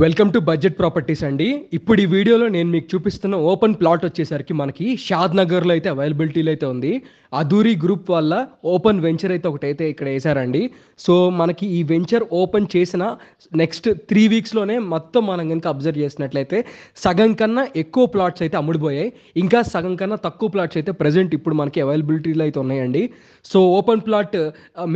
Welcome to budget properties అండి. ఇప్పుడు ఈ వీడియోలో నేను మీకు చూపిస్తున్న ఓపెన్ ప్లాట్ వచ్చేసరికి మనకి షాద్ నగర్లో అయితే అవైలబిలిటీలో అయితే ఉంది. అధూరి గ్రూప్ వల్ల ఓపెన్ వెంచర్ అయితే ఒకటైతే ఇక్కడ వేశారండి. సో మనకి ఈ వెంచర్ ఓపెన్ చేసిన నెక్స్ట్ 3 వీక్స్లోనే మొత్తం మనం కనుక అబ్జర్వ్ చేసినట్లయితే సగం కన్నా ఎక్కువ ప్లాట్స్ అయితే అమ్ముడుపోయాయి. ఇంకా సగం కన్నా తక్కువ ప్లాట్స్ అయితే ప్రజెంట్ ఇప్పుడు మనకి అవైలబిలిటీలో అయితే ఉన్నాయండి. So open plot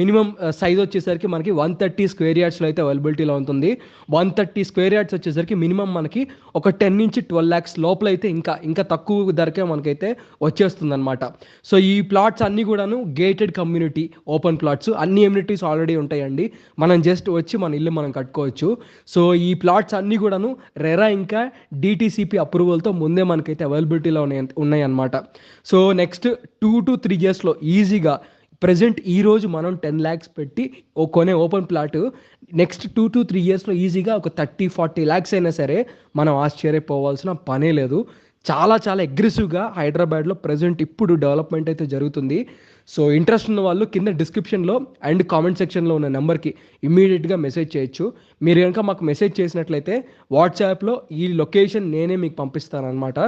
minimum size వచ్చేసరికి మనకి 130 స్క్వేర్ యార్డ్స్లో అయితే అవైలబిలిటీలో ఉంటుంది. 130 స్క్వేర్ యార్డ్స్ వచ్చేసరికి మినిమం మనకి ఒక 10 నుంచి 12 lakhs లోపల అయితే ఇంకా తక్కువ ధరకే మనకైతే వచ్చేస్తుంది అనమాట. సో ఈ ప్లాట్స్ అన్నీ కూడాను గేటెడ్ కమ్యూనిటీ ఓపెన్ ప్లాట్స్, అన్ని ఎమ్యూనిటీస్ ఆల్రెడీ ఉంటాయండి. మనం జస్ట్ వచ్చి మన ఇల్లు మనం కట్టుకోవచ్చు. సో ఈ ప్లాట్స్ అన్నీ కూడాను రెరా ఇంకా డిటిసిపి అప్రూవల్తో ముందే మనకైతే అవైలబిలిటీలో ఉన్నాయన్నమాట. సో నెక్స్ట్ 2 to 3 yearsలో ఈజీగా ప్రజెంట్ ఈరోజు మనం 10 lakhs పెట్టి కొనే ఓపెన్ ప్లాట్ నెక్స్ట్ 2 to 3 yearsలో ఈజీగా ఒక 30-40 lakhs అయినా సరే మనం ఆశ్చర్యపోవాల్సిన పనే లేదు. చాలా అగ్రెసివ్గా హైదరాబాద్లో ప్రజెంట్ ఇప్పుడు డెవలప్మెంట్ అయితే జరుగుతుంది. సో ఇంట్రెస్ట్ ఉన్న వాళ్ళు కింద డిస్క్రిప్షన్లో అండ్ కామెంట్ సెక్షన్లో ఉన్న నెంబర్కి ఇమ్మీడియట్గా మెసేజ్ చేయొచ్చు. మీరు కనుక మాకు మెసేజ్ చేసినట్లయితే వాట్సాప్లో ఈ లొకేషన్ నేనే మీకు పంపిస్తాను అనమాట.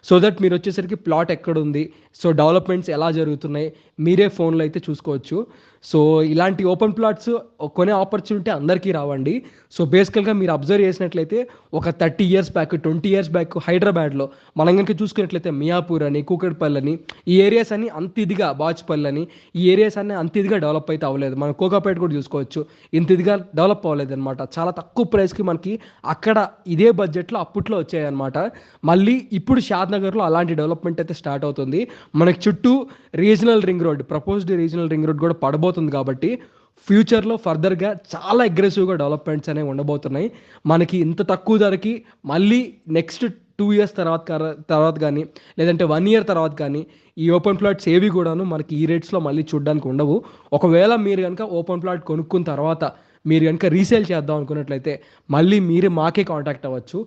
సో దట్ మీరు వచ్చేసరికి ప్లాట్ ఎక్కడుంది, సో డెవలప్మెంట్స్ ఎలా జరుగుతున్నాయి మీరే ఫోన్లో అయితే చూసుకోవచ్చు. సో ఇలాంటి ఓపెన్ ప్లాట్స్ కొనే ఆపర్చునిటీ అందరికీ రావండి. సో బేసికల్గా మీరు అబ్జర్వ్ చేసినట్లయితే ఒక 30 years బ్యాక్ 20 years బ్యాక్ హైదరాబాద్లో మనం కనుక చూసుకున్నట్లయితే మియాపూర్ అని, కూకట్పల్లి అని, ఈ ఏరియాస్ అన్ని అంత ఇదిగా, బాచ్పల్లి అని, ఈ ఏరియాస్ అన్ని అంత ఇదిగా డెవలప్ అయితే అవ్వలేదు. మనం కోకాపేట కూడా చూసుకోవచ్చు, ఇంత ఇదిగా డెవలప్ అవ్వలేదు అనమాట. చాలా తక్కువ ప్రైస్కి మనకి అక్కడ ఇదే బడ్జెట్లో అప్పట్లో వచ్చాయి అనమాట. మళ్ళీ ఇప్పుడు షాద్ నగర్లో అలాంటి డెవలప్మెంట్ అయితే స్టార్ట్ అవుతుంది. మనకి చుట్టూ regional ring road, proposed regional ring road కూడా పడబోతుంది. కాబట్టి ఫ్యూచర్లో ఫర్దర్గా చాలా అగ్రెసివ్గా డెవలప్మెంట్స్ అనేవి ఉండబోతున్నాయి. మనకి ఇంత తక్కువ ధరకి మళ్ళీ నెక్స్ట్ 2 years తర్వాత కానీ లేదంటే 1 year తర్వాత కానీ ఈ ఓపెన్ ప్లాట్స్ ఏవి కూడాను మనకి ఈ రేట్స్లో మళ్ళీ చూడడానికి ఉండవు. ఒకవేళ మీరు కనుక ఓపెన్ ప్లాట్ కొనుక్కున్న తర్వాత మీరు కనుక రీసేల్ చేద్దాం అనుకున్నట్లయితే మళ్ళీ మీరే మాకే కాంటాక్ట్ అవ్వచ్చు.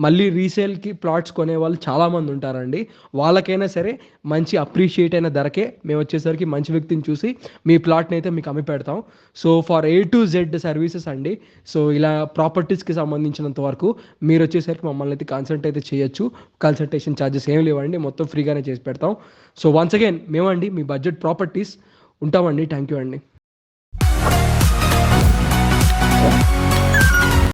మళ్ళీ రీసేల్కి ప్లాట్స్ కొనే వాళ్ళు చాలామంది ఉంటారండి. వాళ్ళకైనా సరే మంచి అప్రిషియేట్ అయిన ధరకే మేము వచ్చేసరికి మంచి వ్యక్తిని చూసి మీ ప్లాట్ని అయితే మీకు అమ్మి పెడతాం. So for A to Z services అండి. సో ఇలా ప్రాపర్టీస్కి సంబంధించినంత వరకు మీరు వచ్చేసరికి మమ్మల్ని అయితే కన్సల్ట్ అయితే చేయొచ్చు. కన్సల్టేషన్ ఛార్జెస్ ఏం లేవండి, మొత్తం ఫ్రీగానే చేసి పెడతాం. సో వన్స్ అగైన్ మేమండి మీ బడ్జెట్ ప్రాపర్టీస్ ఉంటామండి. థ్యాంక్ యూ అండి.